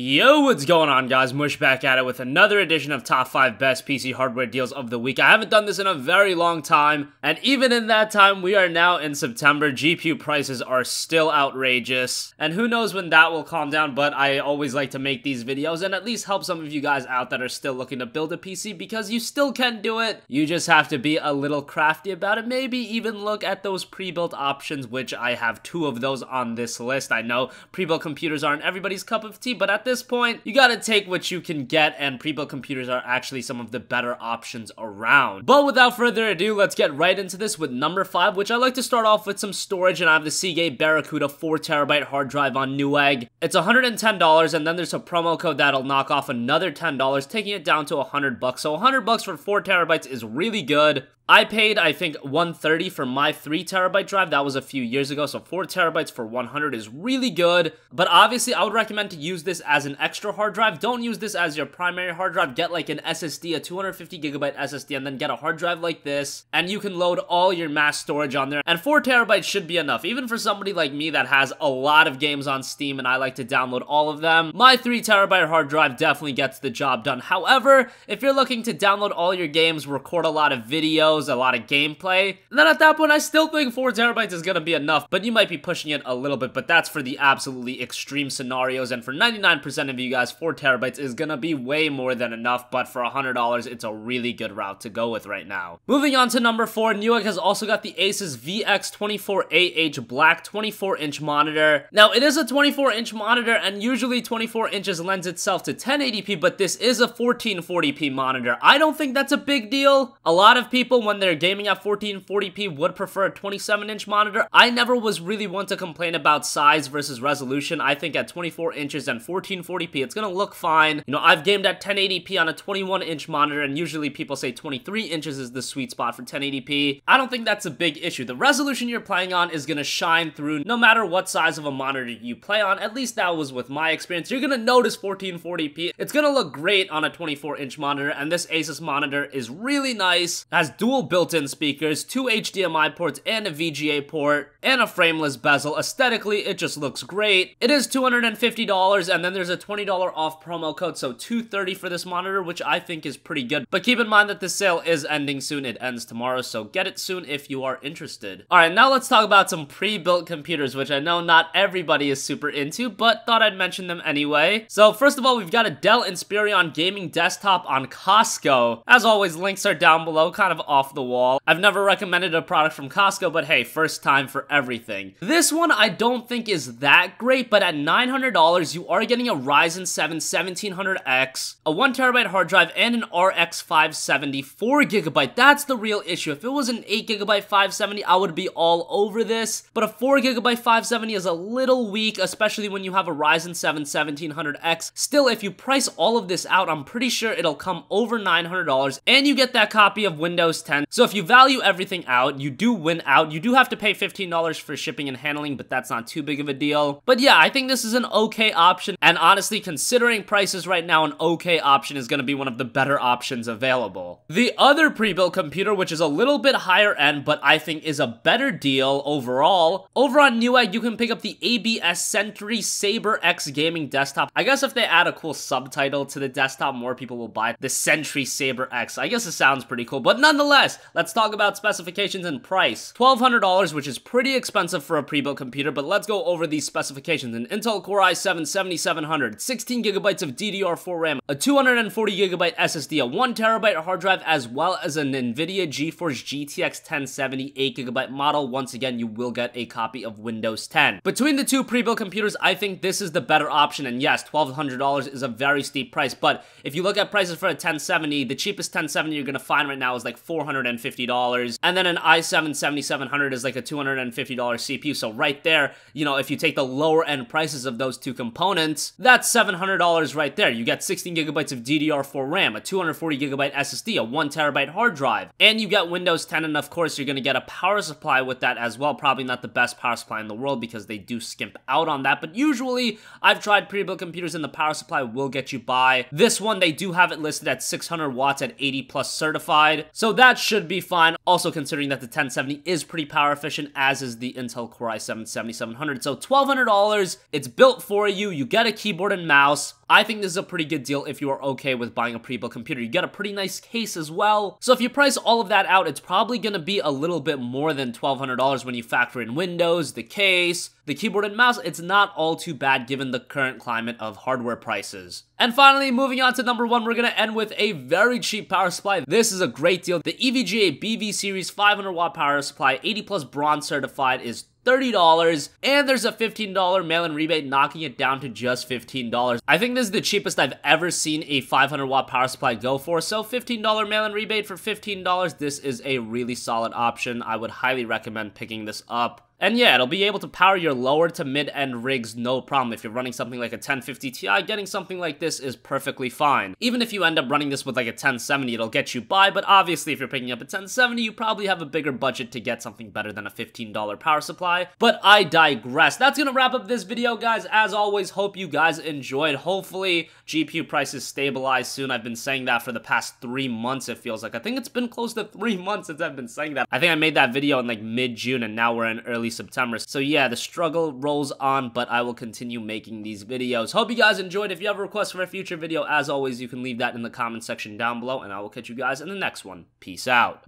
Yo, what's going on, guys? Mush back at it with another edition of Top 5 Best PC Hardware Deals of the Week. I haven't done this in a very long time, and even in that time, we are now in September. GPU prices are still outrageous, and who knows when that will calm down, but I always like to make these videos and at least help some of you guys out that are still looking to build a PC, because you still can do it. You just have to be a little crafty about it. Maybe even look at those pre-built options, which I have 2 of those on this list. I know pre-built computers aren't everybody's cup of tea, but at this point, you gotta take what you can get, and pre-built computers are actually some of the better options around. But without further ado, let's get right into this with number 5, which I like to start off with some storage, and I have the Seagate BarraCuda 4TB hard drive on Newegg. It's $110, and then there's a promo code that'll knock off another $10, taking it down to $100. So $100 for 4TB is really good. I paid, I think, $130 for my 3TB drive. That was a few years ago, so 4TB for $100 is really good. But obviously, I would recommend to use this as an extra hard drive. Don't use this as your primary hard drive. Get like an SSD, a 250GB SSD, and then get a hard drive like this, and you can load all your mass storage on there. And 4TB should be enough, even for somebody like me that has a lot of games on Steam and I like to download all of them. My 3TB hard drive definitely gets the job done. However, if you're looking to download all your games, record a lot of videos, a lot of gameplay, then at that point I still think 4TB is gonna be enough, but you might be pushing it a little bit. But that's for the absolutely extreme scenarios, and for 99% of you guys, 4TB is gonna be way more than enough. But for $100, it's a really good route to go with right now. Moving on to number 4, Newegg has also got the ASUS VX24AH black 24-inch monitor. Now, it is a 24-inch monitor, and usually 24 inches lends itself to 1080p, but this is a 1440p monitor. I don't think that's a big deal. A lot of people, when they're gaming at 1440p, would prefer a 27-inch monitor. I never was really one to complain about size versus resolution. I think at 24 inches and 1440p, it's gonna look fine. You know, I've gamed at 1080p on a 21-inch monitor, and usually people say 23 inches is the sweet spot for 1080p. I don't think that's a big issue. The resolution you're playing on is gonna shine through no matter what size of a monitor you play on. At least that was with my experience. You're gonna notice 1440p. It's gonna look great on a 24-inch monitor, and this ASUS monitor is really nice. It has dual built-in speakers, 2 HDMI ports, and a VGA port, and a frameless bezel. Aesthetically, it just looks great. It is $250, and then there's a $20 off promo code, so $230 for this monitor, which I think is pretty good. But keep in mind that this sale is ending soon. It ends tomorrow, so get it soon if you are interested. Alright, now let's talk about some pre-built computers, which I know not everybody is super into, but thought I'd mention them anyway. So first of all, we've got a Dell Inspiron gaming desktop on Costco. As always, links are down below, kind of off the wall. I've never recommended a product from Costco, but hey, first time for everything. This one I don't think is that great, but at $900, you are getting a Ryzen 7 1700X, a 1TB hard drive, and an RX 570 4GB. That's the real issue. If it was an 8GB 570, I would be all over this, but a 4GB 570 is a little weak, especially when you have a Ryzen 7 1700X. Still, if you price all of this out, I'm pretty sure it'll come over $900, and you get that copy of Windows 10. So if you value everything out, you do win out. You do have to pay $15 for shipping and handling, but that's not too big of a deal. But yeah, I think this is an okay option, and honestly, considering prices right now, an okay option is going to be one of the better options available. The other pre-built computer, which is a little bit higher end, but I think is a better deal overall, over on Newegg, you can pick up the ABS Sentry Sabre X gaming desktop. I guess if they add a cool subtitle to the desktop, more people will buy it. The Sentry Sabre X. I guess it sounds pretty cool, but nonetheless, let's talk about specifications and price. $1,200, which is pretty expensive for a pre-built computer, but let's go over these specifications. An Intel Core i7 7700, 16GB of DDR4 RAM, a 240GB SSD, a 1TB hard drive, as well as an NVIDIA GeForce GTX 1070 8GB model. Once again, you will get a copy of Windows 10. Between the two pre-built computers, I think this is the better option, and yes, $1,200 is a very steep price, but if you look at prices for a 1070, the cheapest 1070 you're gonna find right now is like $450, and then an i7 7700 is like a $250 CPU. So right there, you know, if you take the lower end prices of those two components, that's $700 right there. You get 16GB of DDR4 RAM, a 240GB SSD, a 1TB hard drive, and you get Windows 10, and of course you're gonna get a power supply with that as well. Probably not the best power supply in the world because they do skimp out on that, but usually I've tried pre-built computers and the power supply will get you by. This one, they do have it listed at 600 watts at 80 plus certified, so that should be fine. Also considering that the 1070 is pretty power efficient, as is the Intel Core i7 7700. So $1,200, it's built for you. You get a keyboard and mouse. I think this is a pretty good deal if you are okay with buying a pre-built computer. You get a pretty nice case as well. So if you price all of that out, it's probably gonna be a little bit more than $1,200 when you factor in Windows, the case, the keyboard and mouse. It's not all too bad given the current climate of hardware prices. And finally, moving on to number 1, we're gonna end with a very cheap power supply. This is a great deal. The EVGA BV Series 500 watt power supply, 80 plus bronze certified, is $30, and there's a $15 mail-in rebate, knocking it down to just $15. I think this is the cheapest I've ever seen a 500 watt power supply go for, so $15 mail-in rebate for $15, this is a really solid option. I would highly recommend picking this up. And yeah, it'll be able to power your lower to mid-end rigs no problem. If you're running something like a 1050 Ti, getting something like this is perfectly fine. Even if you end up running this with like a 1070, it'll get you by, but obviously if you're picking up a 1070, you probably have a bigger budget to get something better than a $15 power supply. But I digress. That's gonna wrap up this video, guys. As always, hope you guys enjoyed. Hopefully, GPU prices stabilize soon. I've been saying that for the past 3 months, it feels like. I think it's been close to 3 months since I've been saying that. I think I made that video in like mid-June, and now we're in early September. So yeah, the struggle rolls on, but I will continue making these videos. Hope you guys enjoyed. If you have a request for a future video, as always, you can leave that in the comment section down below, and I will catch you guys in the next one. Peace out.